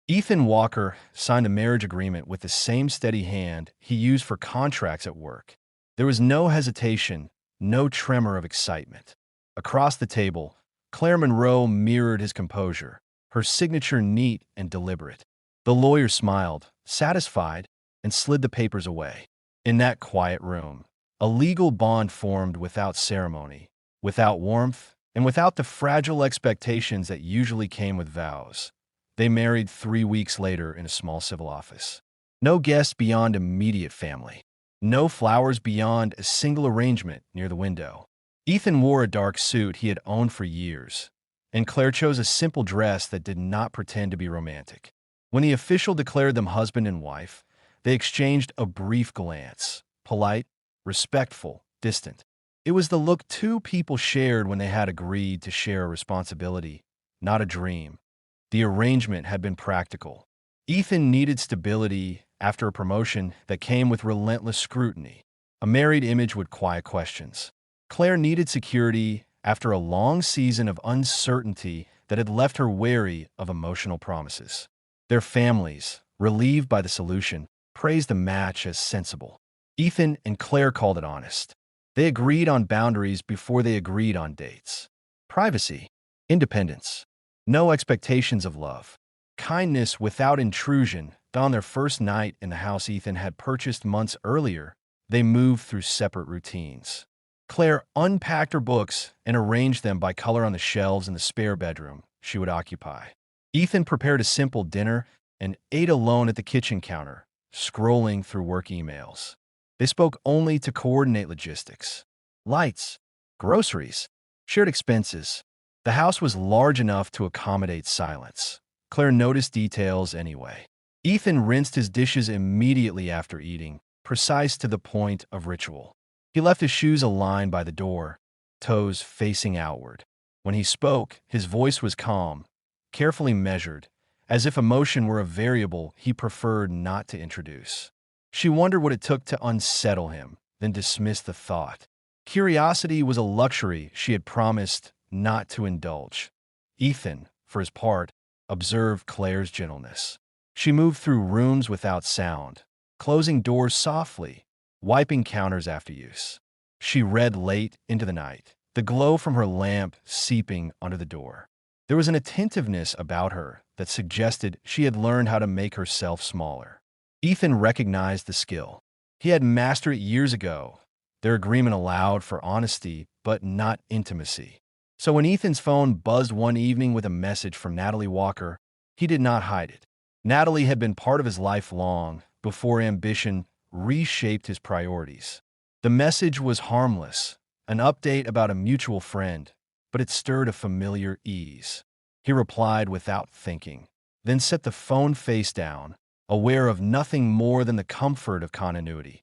Ethan Walker signed a marriage agreement with the same steady hand he used for contracts at work. There was no hesitation, no tremor of excitement. Across the table, Claire Monroe mirrored his composure, her signature neat and deliberate. The lawyer smiled, satisfied, and slid the papers away. In that quiet room, a legal bond formed without ceremony, without warmth, and without the fragile expectations that usually came with vows. They married 3 weeks later in a small civil office. No guests beyond immediate family. No flowers beyond a single arrangement near the window. Ethan wore a dark suit he had owned for years, and Claire chose a simple dress that did not pretend to be romantic. When the official declared them husband and wife, they exchanged a brief glance, polite, respectful, distant. It was the look two people shared when they had agreed to share a responsibility, not a dream. The arrangement had been practical. Ethan needed stability after a promotion that came with relentless scrutiny. A married image would quiet questions. Claire needed security after a long season of uncertainty that had left her wary of emotional promises. Their families, relieved by the solution, praised the match as sensible. Ethan and Claire called it honest. They agreed on boundaries before they agreed on dates. Privacy, independence, no expectations of love. Kindness without intrusion. On their first night in the house Ethan had purchased months earlier, they moved through separate routines. Claire unpacked her books and arranged them by color on the shelves in the spare bedroom she would occupy. Ethan prepared a simple dinner and ate alone at the kitchen counter, scrolling through work emails. They spoke only to coordinate logistics. Lights, groceries, shared expenses. The house was large enough to accommodate silence. Claire noticed details anyway. Ethan rinsed his dishes immediately after eating, precise to the point of ritual. He left his shoes aligned by the door, toes facing outward. When he spoke, his voice was calm, carefully measured, as if emotion were a variable he preferred not to introduce. She wondered what it took to unsettle him, then dismissed the thought. Curiosity was a luxury she had promised not to indulge. Ethan, for his part, observed Claire's gentleness. She moved through rooms without sound, closing doors softly, wiping counters after use. She read late into the night, the glow from her lamp seeping under the door. There was an attentiveness about her that suggested she had learned how to make herself smaller. Ethan recognized the skill. He had mastered it years ago. Their agreement allowed for honesty, but not intimacy. So when Ethan's phone buzzed one evening with a message from Natalie Walker, he did not hide it. Natalie had been part of his life long before ambition reshaped his priorities. The message was harmless, an update about a mutual friend, but it stirred a familiar ease. He replied without thinking, then set the phone face down, aware of nothing more than the comfort of continuity.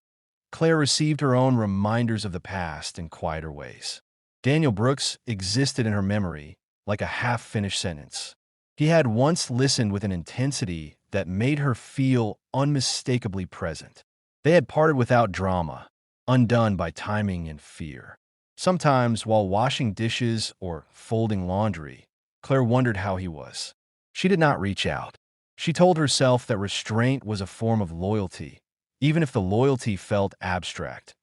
Claire received her own reminders of the past in quieter ways. Daniel Brooks existed in her memory like a half-finished sentence. He had once listened with an intensity that made her feel unmistakably present. They had parted without drama, undone by timing and fear. Sometimes, while washing dishes or folding laundry, Claire wondered how he was. She did not reach out. She told herself that restraint was a form of loyalty, even if the loyalty felt abstract.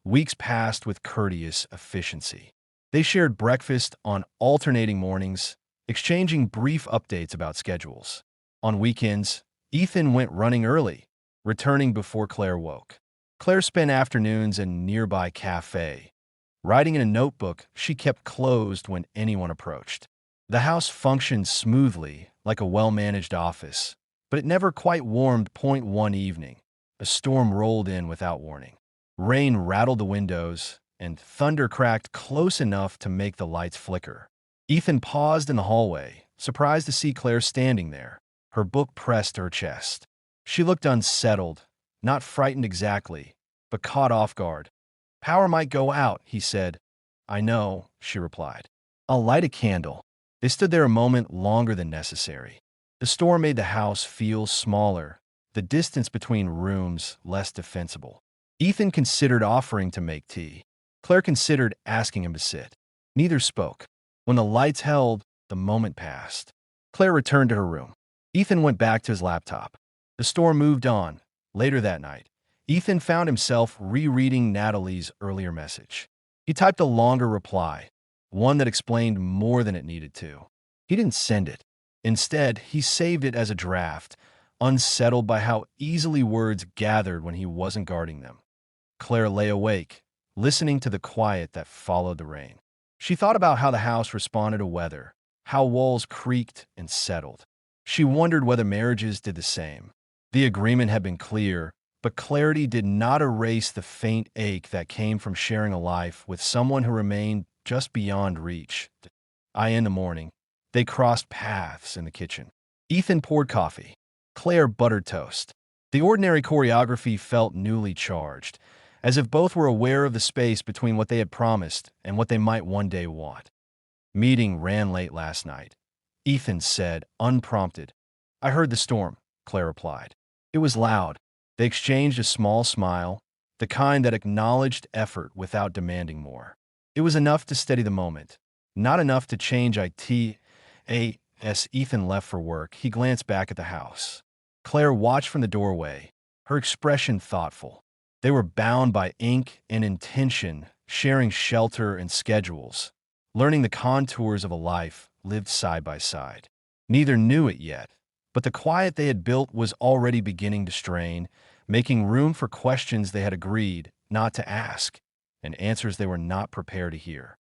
Weeks passed with courteous efficiency. They shared breakfast on alternating mornings, exchanging brief updates about schedules. On weekends, Ethan went running early, returning before Claire woke. Claire spent afternoons in a nearby cafe, writing in a notebook she kept closed when anyone approached. The house functioned smoothly, like a well-managed office, but it never quite warmed. One evening, a storm rolled in without warning. Rain rattled the windows, and thunder cracked close enough to make the lights flicker. Ethan paused in the hallway, surprised to see Claire standing there, her book pressed to her chest. She looked unsettled, not frightened exactly, but caught off guard. "Power might go out," he said. "I know," she replied. "I'll light a candle." They stood there a moment longer than necessary. The storm made the house feel smaller, the distance between rooms less defensible. Ethan considered offering to make tea. Claire considered asking him to sit. Neither spoke. When the lights held, the moment passed. Claire returned to her room. Ethan went back to his laptop. The storm moved on. Later that night, Ethan found himself rereading Natalie's earlier message. He typed a longer reply, one that explained more than it needed to. He didn't send it. Instead, he saved it as a draft, unsettled by how easily words gathered when he wasn't guarding them. Claire lay awake, listening to the quiet that followed the rain. She thought about how the house responded to weather, how walls creaked and settled. She wondered whether marriages did the same. The agreement had been clear, but clarity did not erase the faint ache that came from sharing a life with someone who remained just beyond reach. In the morning, they crossed paths in the kitchen. Ethan poured coffee. Claire buttered toast. The ordinary choreography felt newly charged, as if both were aware of the space between what they had promised and what they might one day want. Meeting ran late last night. Ethan said, unprompted. I heard the storm, Claire replied. It was loud. They exchanged a small smile, the kind that acknowledged effort without demanding more. It was enough to steady the moment, not enough to change it. As Ethan left for work, he glanced back at the house. Claire watched from the doorway, her expression thoughtful. They were bound by ink and intention, sharing shelter and schedules, learning the contours of a life lived side by side. Neither knew it yet, but the quiet they had built was already beginning to strain, making room for questions they had agreed not to ask, and answers they were not prepared to hear.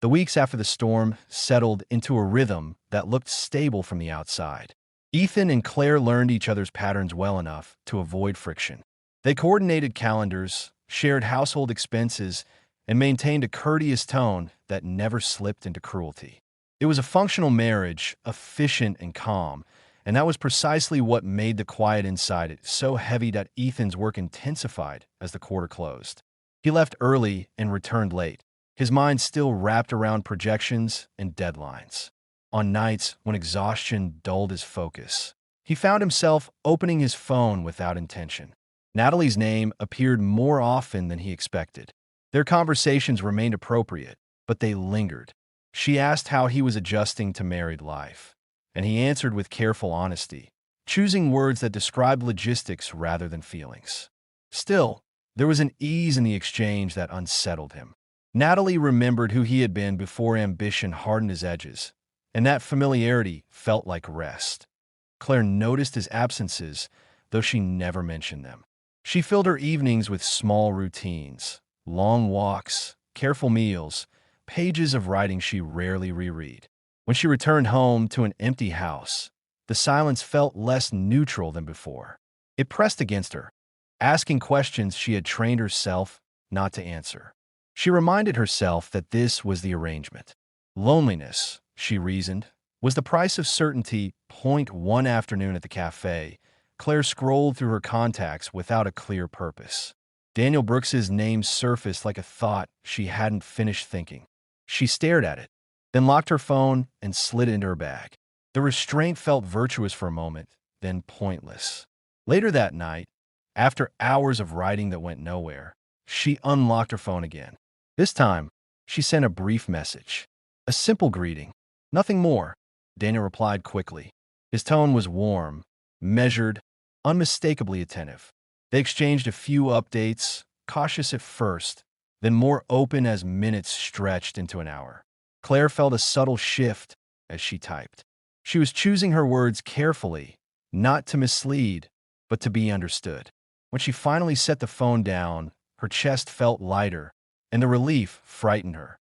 The weeks after the storm settled into a rhythm that looked stable from the outside. Ethan and Claire learned each other's patterns well enough to avoid friction. They coordinated calendars, shared household expenses, and maintained a courteous tone that never slipped into cruelty. It was a functional marriage, efficient and calm, and that was precisely what made the quiet inside it so heavy that Ethan's work intensified as the quarter closed. He left early and returned late, his mind still wrapped around projections and deadlines. On nights when exhaustion dulled his focus, he found himself opening his phone without intention. Natalie's name appeared more often than he expected. Their conversations remained appropriate, but they lingered. She asked how he was adjusting to married life, and he answered with careful honesty, choosing words that described logistics rather than feelings. Still, there was an ease in the exchange that unsettled him. Natalie remembered who he had been before ambition hardened his edges, and that familiarity felt like rest. Claire noticed his absences, though she never mentioned them. She filled her evenings with small routines, long walks, careful meals, pages of writing she rarely reread. When she returned home to an empty house, the silence felt less neutral than before. It pressed against her, asking questions she had trained herself not to answer. She reminded herself that this was the arrangement. Loneliness, she reasoned, was the price of certainty. One afternoon at the cafe, Claire scrolled through her contacts without a clear purpose. Daniel Brooks's name surfaced like a thought she hadn't finished thinking. She stared at it, then locked her phone and slid it into her bag. The restraint felt virtuous for a moment, then pointless. Later that night, after hours of writing that went nowhere, she unlocked her phone again. This time, she sent a brief message. A simple greeting. Nothing more. Daniel replied quickly. His tone was warm, measured, unmistakably attentive. They exchanged a few updates, cautious at first, then more open as minutes stretched into an hour. Claire felt a subtle shift as she typed. She was choosing her words carefully, not to mislead, but to be understood. When she finally set the phone down, her chest felt lighter, and the relief frightened her.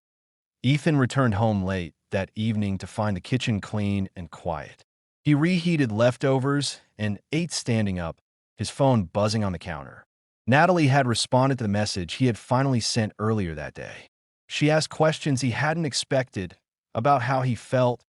Ethan returned home late that evening to find the kitchen clean and quiet. He reheated leftovers and ate standing up, his phone buzzing on the counter. Natalie had responded to the message he had finally sent earlier that day. She asked questions he hadn't expected about how he felt,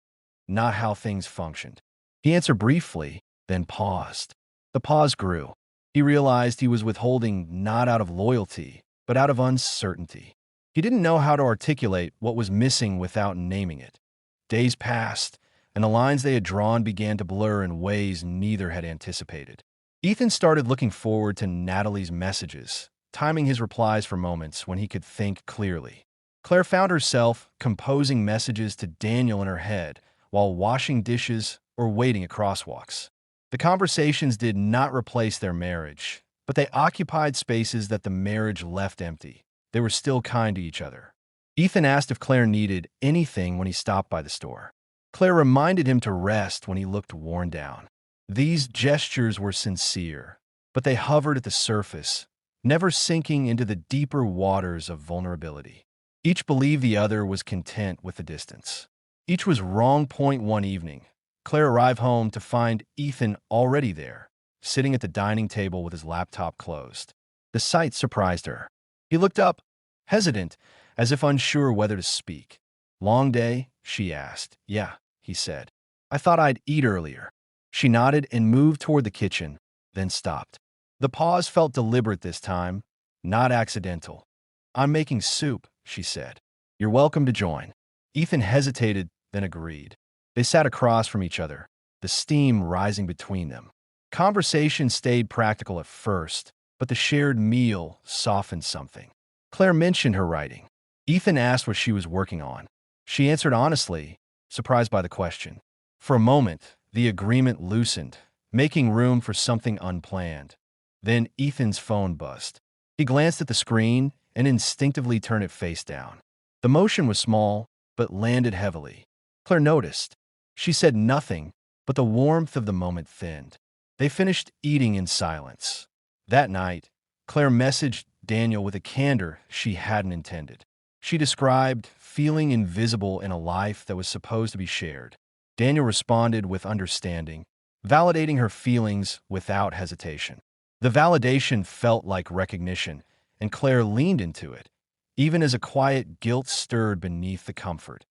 not how things functioned. He answered briefly, then paused. The pause grew. He realized he was withholding not out of loyalty, but out of uncertainty. He didn't know how to articulate what was missing without naming it. Days passed, and the lines they had drawn began to blur in ways neither had anticipated. Ethan started looking forward to Natalie's messages, timing his replies for moments when he could think clearly. Claire found herself composing messages to Daniel in her head while washing dishes or waiting at crosswalks. The conversations did not replace their marriage, but they occupied spaces that the marriage left empty. They were still kind to each other. Ethan asked if Claire needed anything when he stopped by the store. Claire reminded him to rest when he looked worn down. These gestures were sincere, but they hovered at the surface, never sinking into the deeper waters of vulnerability. Each believed the other was content with the distance. Each was wrong. One evening, Claire arrived home to find Ethan already there, sitting at the dining table with his laptop closed. The sight surprised her. He looked up, hesitant, as if unsure whether to speak. "Long day?" she asked. "Yeah," he said. "I thought I'd eat earlier." She nodded and moved toward the kitchen, then stopped. The pause felt deliberate this time, not accidental. "I'm making soup," she said. "You're welcome to join." Ethan hesitated, then agreed. They sat across from each other, the steam rising between them. Conversation stayed practical at first, but the shared meal softened something. Claire mentioned her writing. Ethan asked what she was working on. She answered honestly, surprised by the question. For a moment, the agreement loosened, making room for something unplanned. Then Ethan's phone buzzed. He glanced at the screen and instinctively turned it face down. The motion was small, but landed heavily. Claire noticed. She said nothing, but the warmth of the moment thinned. They finished eating in silence. That night, Claire messaged Daniel with a candor she hadn't intended. She described feeling invisible in a life that was supposed to be shared. Daniel responded with understanding, validating her feelings without hesitation. The validation felt like recognition, and Claire leaned into it, even as a quiet guilt stirred beneath the comfort.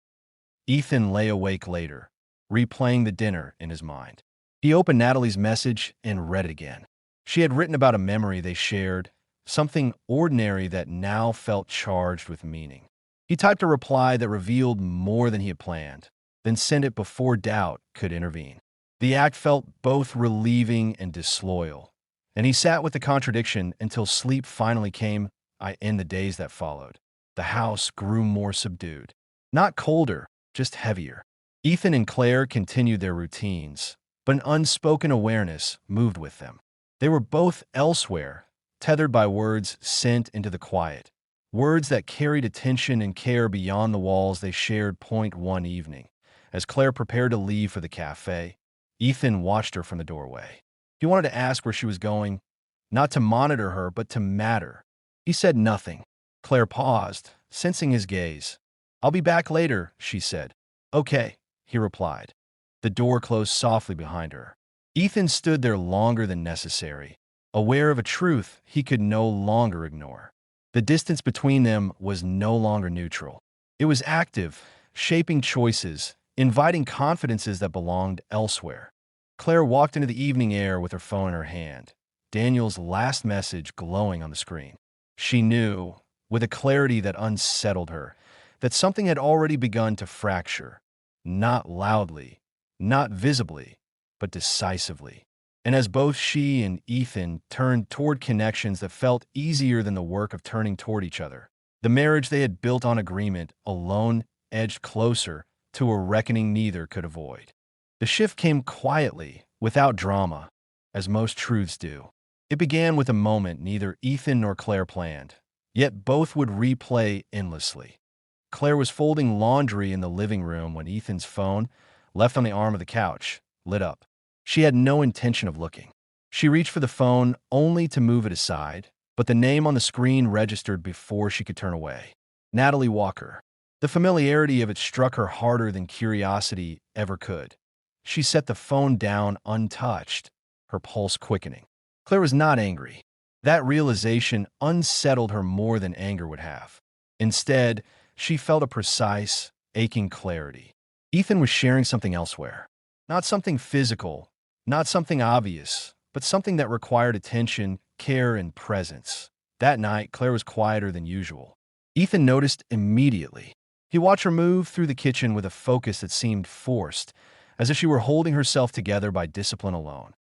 Ethan lay awake later, replaying the dinner in his mind. He opened Natalie's message and read it again. She had written about a memory they shared, something ordinary that now felt charged with meaning. He typed a reply that revealed more than he had planned, then sent it before doubt could intervene. The act felt both relieving and disloyal, and he sat with the contradiction until sleep finally came. In the days that followed, the house grew more subdued. Not colder, just heavier. Ethan and Claire continued their routines, but an unspoken awareness moved with them. They were both elsewhere, tethered by words sent into the quiet, words that carried attention and care beyond the walls they shared. One evening, as Claire prepared to leave for the cafe, Ethan watched her from the doorway. He wanted to ask where she was going, not to monitor her, but to matter. He said nothing. Claire paused, sensing his gaze. "I'll be back later," she said. "Okay," he replied. The door closed softly behind her. Ethan stood there longer than necessary, aware of a truth he could no longer ignore. The distance between them was no longer neutral. It was active, shaping choices, inviting confidences that belonged elsewhere. Claire walked into the evening air with her phone in her hand, Daniel's last message glowing on the screen. She knew, with a clarity that unsettled her, that something had already begun to fracture, not loudly, not visibly, but decisively. And as both she and Ethan turned toward connections that felt easier than the work of turning toward each other, the marriage they had built on agreement alone edged closer to a reckoning neither could avoid. The shift came quietly, without drama, as most truths do. It began with a moment neither Ethan nor Claire planned, yet both would replay endlessly. Claire was folding laundry in the living room when Ethan's phone, left on the arm of the couch, lit up. She had no intention of looking. She reached for the phone only to move it aside, but the name on the screen registered before she could turn away. Natalie Walker. The familiarity of it struck her harder than curiosity ever could. She set the phone down untouched, her pulse quickening. Claire was not angry. That realization unsettled her more than anger would have. Instead, she felt a precise, aching clarity. Ethan was sharing something elsewhere. Not something physical, not something obvious, but something that required attention, care, and presence. That night, Claire was quieter than usual. Ethan noticed immediately. He watched her move through the kitchen with a focus that seemed forced, as if she were holding herself together by discipline alone.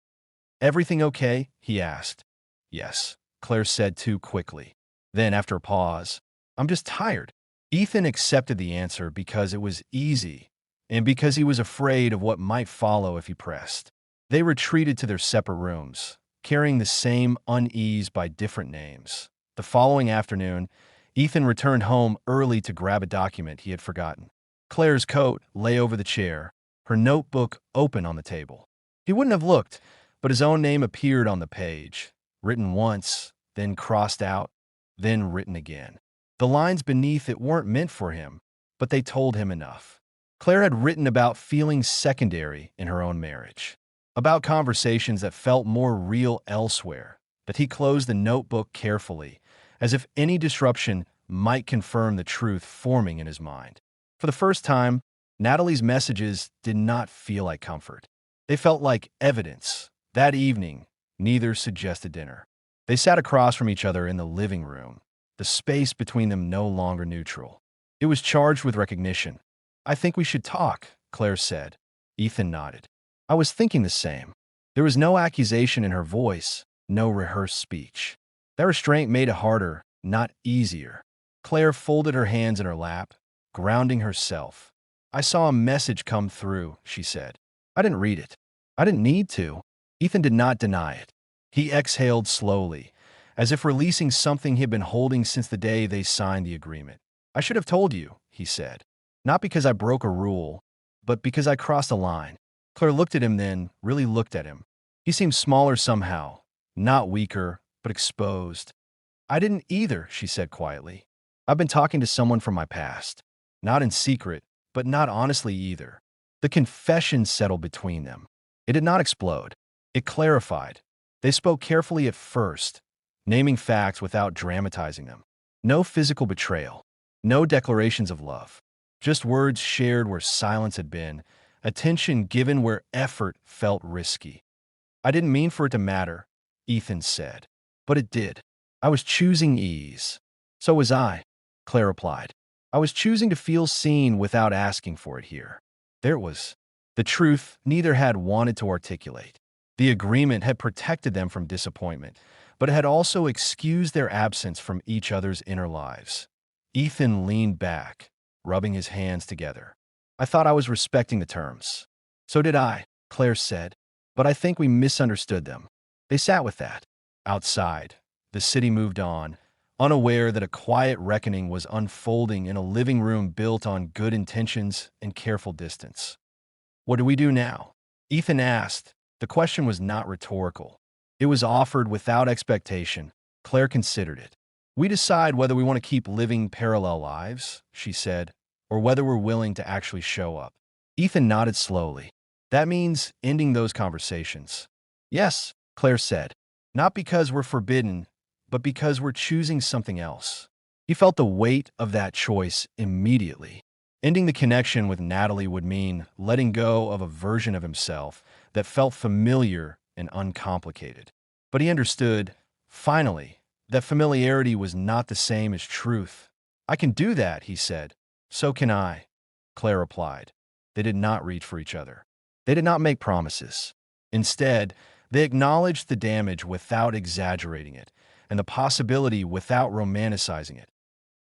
"Everything okay?" he asked. "Yes," Claire said too quickly. Then, after a pause, "I'm just tired." Ethan accepted the answer because it was easy, and because he was afraid of what might follow if he pressed. They retreated to their separate rooms, carrying the same unease by different names. The following afternoon, Ethan returned home early to grab a document he had forgotten. Claire's coat lay over the chair, her notebook open on the table. He wouldn't have looked, but his own name appeared on the page, written once, then crossed out, then written again. The lines beneath it weren't meant for him, but they told him enough. Claire had written about feelings secondary in her own marriage, about conversations that felt more real elsewhere, that he closed the notebook carefully, as if any disruption might confirm the truth forming in his mind. For the first time, Natalie's messages did not feel like comfort. They felt like evidence. That evening, neither suggested dinner. They sat across from each other in the living room, the space between them no longer neutral. It was charged with recognition. "I think we should talk," Claire said. Ethan nodded. "I was thinking the same." There was no accusation in her voice, no rehearsed speech. That restraint made it harder, not easier. Claire folded her hands in her lap, grounding herself. "I saw a message come through," she said. "I didn't read it. I didn't need to." Ethan did not deny it. He exhaled slowly, as if releasing something he had been holding since the day they signed the agreement. "I should have told you," he said. "Not because I broke a rule, but because I crossed a line." Claire looked at him then, really looked at him. He seemed smaller somehow, not weaker, but exposed. "I didn't either," she said quietly. "I've been talking to someone from my past. Not in secret, but not honestly either." The confession settled between them. It did not explode. It clarified. They spoke carefully at first, naming facts without dramatizing them. No physical betrayal. No declarations of love. Just words shared where silence had been, attention given where effort felt risky. "I didn't mean for it to matter," Ethan said. "But it did. I was choosing ease." "So was I," Claire replied. "I was choosing to feel seen without asking for it here." There it was. The truth neither had wanted to articulate. The agreement had protected them from disappointment, but it had also excused their absence from each other's inner lives. Ethan leaned back, rubbing his hands together. "I thought I was respecting the terms." "So did I," Claire said, "but I think we misunderstood them." They sat with that. Outside, the city moved on, unaware that a quiet reckoning was unfolding in a living room built on good intentions and careful distance. "What do we do now?" Ethan asked. The question was not rhetorical. It was offered without expectation. Claire considered it. "We decide whether we want to keep living parallel lives," she said, "or whether we're willing to actually show up." Ethan nodded slowly. "That means ending those conversations." "Yes," Claire said. "Not because we're forbidden, but because we're choosing something else." He felt the weight of that choice immediately. Ending the connection with Natalie would mean letting go of a version of himself that felt familiar and uncomplicated. But he understood, finally, that familiarity was not the same as truth. "I can do that," he said. "So can I," Claire replied. They did not reach for each other. They did not make promises. Instead, they acknowledged the damage without exaggerating it, and the possibility without romanticizing it.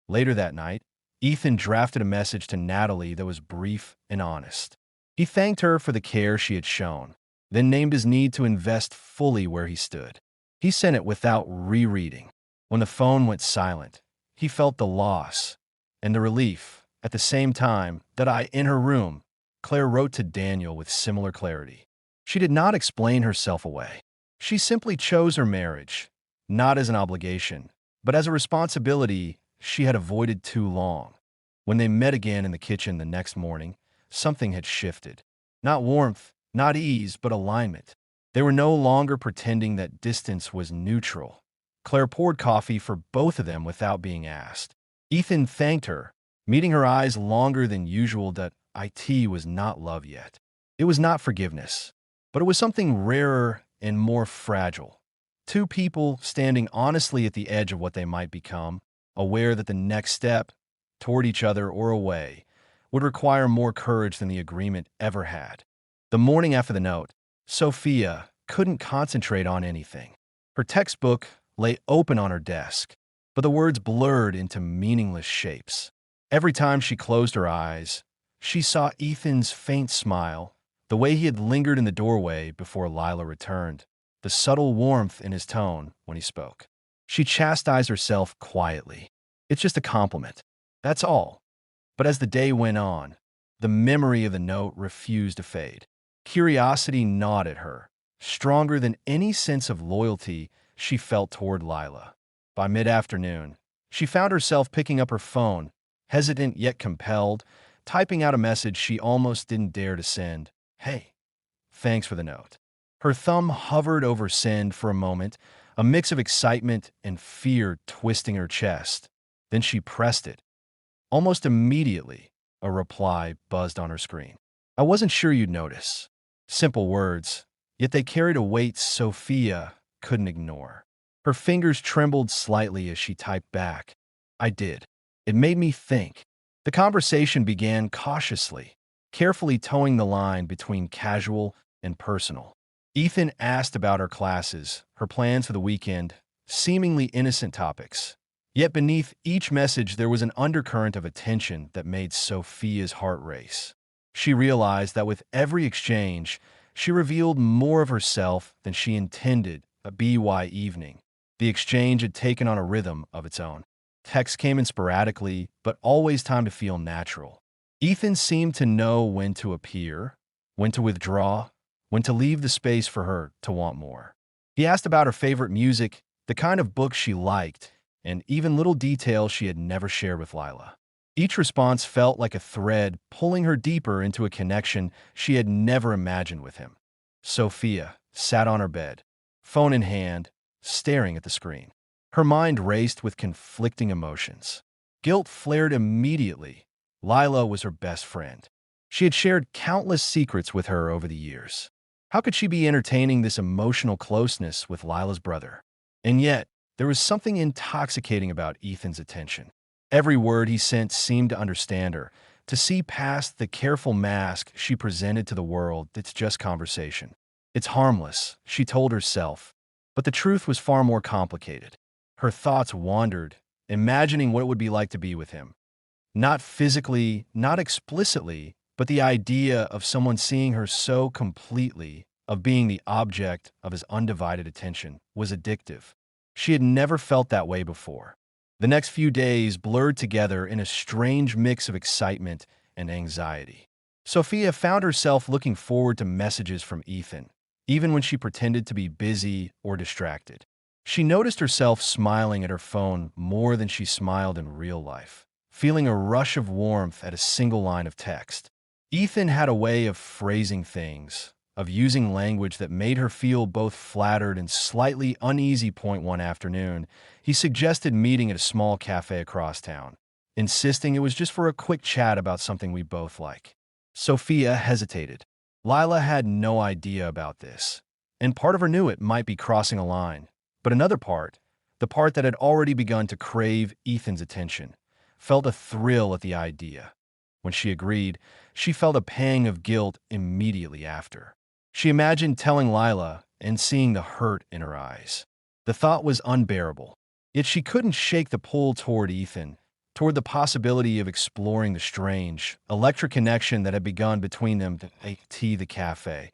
Later that night, Ethan drafted a message to Natalie that was brief and honest. He thanked her for the care she had shown, then named his need to invest fully where he stood. He sent it without rereading. When the phone went silent, he felt the loss and the relief. At the same time in her room, Claire wrote to Daniel with similar clarity. She did not explain herself away. She simply chose her marriage, not as an obligation, but as a responsibility she had avoided too long. When they met again in the kitchen the next morning, something had shifted. Not warmth, not ease, but alignment. They were no longer pretending that distance was neutral. Claire poured coffee for both of them without being asked. Ethan thanked her, meeting her eyes longer than usual that it was not love yet. It was not forgiveness, but it was something rarer and more fragile. Two people standing honestly at the edge of what they might become, aware that the next step, toward each other or away, would require more courage than the agreement ever had. The morning after the note, Sophia couldn't concentrate on anything. Her textbook lay open on her desk, but the words blurred into meaningless shapes. Every time she closed her eyes, she saw Ethan's faint smile, The way he had lingered in the doorway before Lila returned, the subtle warmth in his tone when he spoke. She chastised herself quietly. It's just a compliment. That's all. But as the day went on, the memory of the note refused to fade. Curiosity gnawed at her, stronger than any sense of loyalty she felt toward Lila. By mid-afternoon, she found herself picking up her phone, hesitant yet compelled, typing out a message she almost didn't dare to send. Hey, thanks for the note. Her thumb hovered over send for a moment, a mix of excitement and fear twisting her chest. Then she pressed it. Almost immediately, a reply buzzed on her screen. I wasn't sure you'd notice. Simple words, yet they carried a weight Sophia couldn't ignore. Her fingers trembled slightly as she typed back. I did. It made me think. The conversation began cautiously, carefully towing the line between casual and personal. Ethan asked about her classes, her plans for the weekend, seemingly innocent topics. Yet beneath each message there was an undercurrent of attention that made Sophia's heart race. She realized that with every exchange, she revealed more of herself than she intended a BY evening. The exchange had taken on a rhythm of its own. Texts came in sporadically, but always timed to feel natural. Ethan seemed to know when to appear, when to withdraw, when to leave the space for her to want more. He asked about her favorite music, the kind of books she liked, and even little details she had never shared with Lila. Each response felt like a thread pulling her deeper into a connection she had never imagined with him. Sophia sat on her bed, phone in hand, staring at the screen. Her mind raced with conflicting emotions. Guilt flared immediately. Lila was her best friend. She had shared countless secrets with her over the years. How could she be entertaining this emotional closeness with Lila's brother? And yet, there was something intoxicating about Ethan's attention. Every word he sent seemed to understand her, to see past the careful mask she presented to the world that's just conversation. It's harmless, she told herself, but the truth was far more complicated. Her thoughts wandered, imagining what it would be like to be with him. Not physically, not explicitly, but the idea of someone seeing her so completely, of being the object of his undivided attention, was addictive. She had never felt that way before. The next few days blurred together in a strange mix of excitement and anxiety. Sophia found herself looking forward to messages from Ethan, even when she pretended to be busy or distracted. She noticed herself smiling at her phone more than she smiled in real life, feeling a rush of warmth at a single line of text. Ethan had a way of phrasing things, of using language that made her feel both flattered and slightly uneasy. One afternoon, he suggested meeting at a small cafe across town, insisting it was just for a quick chat about something we both like. Sophia hesitated. Lila had no idea about this, and part of her knew it might be crossing a line. But another part, the part that had already begun to crave Ethan's attention, felt a thrill at the idea. When she agreed, she felt a pang of guilt immediately after. She imagined telling Lila and seeing the hurt in her eyes. The thought was unbearable, yet she couldn't shake the pull toward Ethan, toward the possibility of exploring the strange, electric connection that had begun between them at the cafe.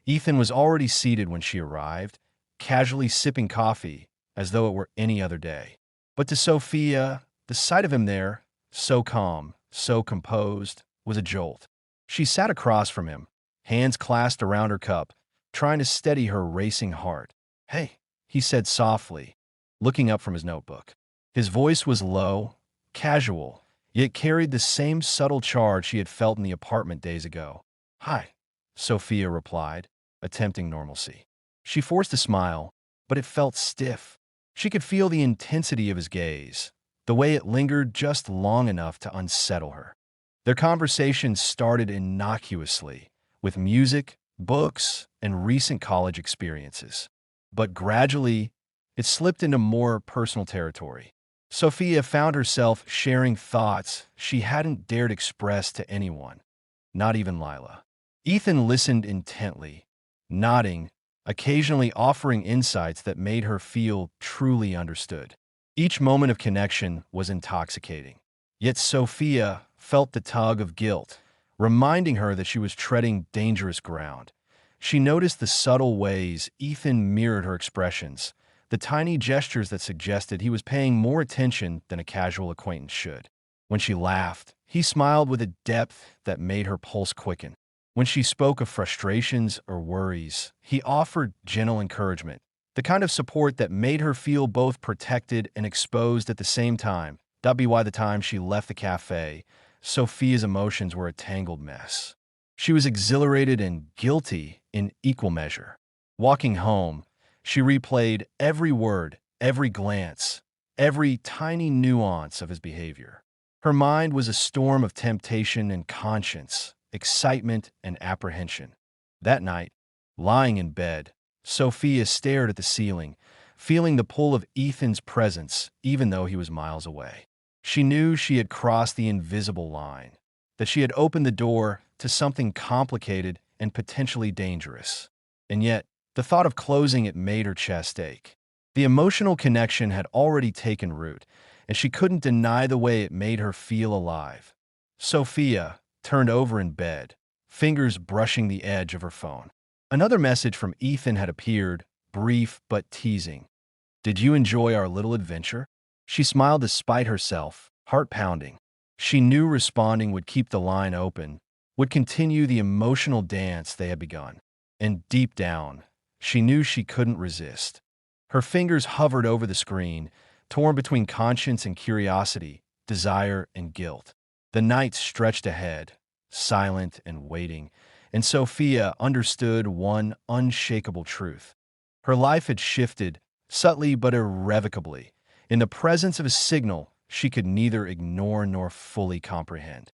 Ethan was already seated when she arrived, casually sipping coffee as though it were any other day. But to Sophia, the sight of him there, so calm, so composed, was a jolt. She sat across from him, hands clasped around her cup, trying to steady her racing heart. Hey, he said softly, looking up from his notebook. His voice was low, casual, yet carried the same subtle charge she had felt in the apartment days ago. Hi, Sophia replied, attempting normalcy. She forced a smile, but it felt stiff. She could feel the intensity of his gaze, the way it lingered just long enough to unsettle her. Their conversation started innocuously, with music, books, and recent college experiences. But gradually, it slipped into more personal territory. Sophia found herself sharing thoughts she hadn't dared express to anyone, not even Lila. Ethan listened intently, nodding, occasionally offering insights that made her feel truly understood. Each moment of connection was intoxicating. Yet Sophia felt the tug of guilt, reminding her that she was treading dangerous ground. She noticed the subtle ways Ethan mirrored her expressions, the tiny gestures that suggested he was paying more attention than a casual acquaintance should. When she laughed, he smiled with a depth that made her pulse quicken. When she spoke of frustrations or worries, he offered gentle encouragement, the kind of support that made her feel both protected and exposed at the same time. By the time she left the cafe, Sophia's emotions were a tangled mess. She was exhilarated and guilty in equal measure. Walking home, she replayed every word, every glance, every tiny nuance of his behavior. Her mind was a storm of temptation and conscience, excitement and apprehension. That night, lying in bed, Sophia stared at the ceiling, feeling the pull of Ethan's presence even though he was miles away. She knew she had crossed the invisible line, that she had opened the door to something complicated and potentially dangerous. And yet, the thought of closing it made her chest ache. The emotional connection had already taken root, and she couldn't deny the way it made her feel alive. Sophia turned over in bed, fingers brushing the edge of her phone. Another message from Ethan had appeared, brief but teasing. "Did you enjoy our little adventure?" She smiled despite herself, heart pounding. She knew responding would keep the line open, would continue the emotional dance they had begun. And deep down, she knew she couldn't resist. Her fingers hovered over the screen, torn between conscience and curiosity, desire and guilt. The night stretched ahead, silent and waiting, and Sophia understood one unshakable truth. Her life had shifted, subtly but irrevocably, in the presence of a signal she could neither ignore nor fully comprehend.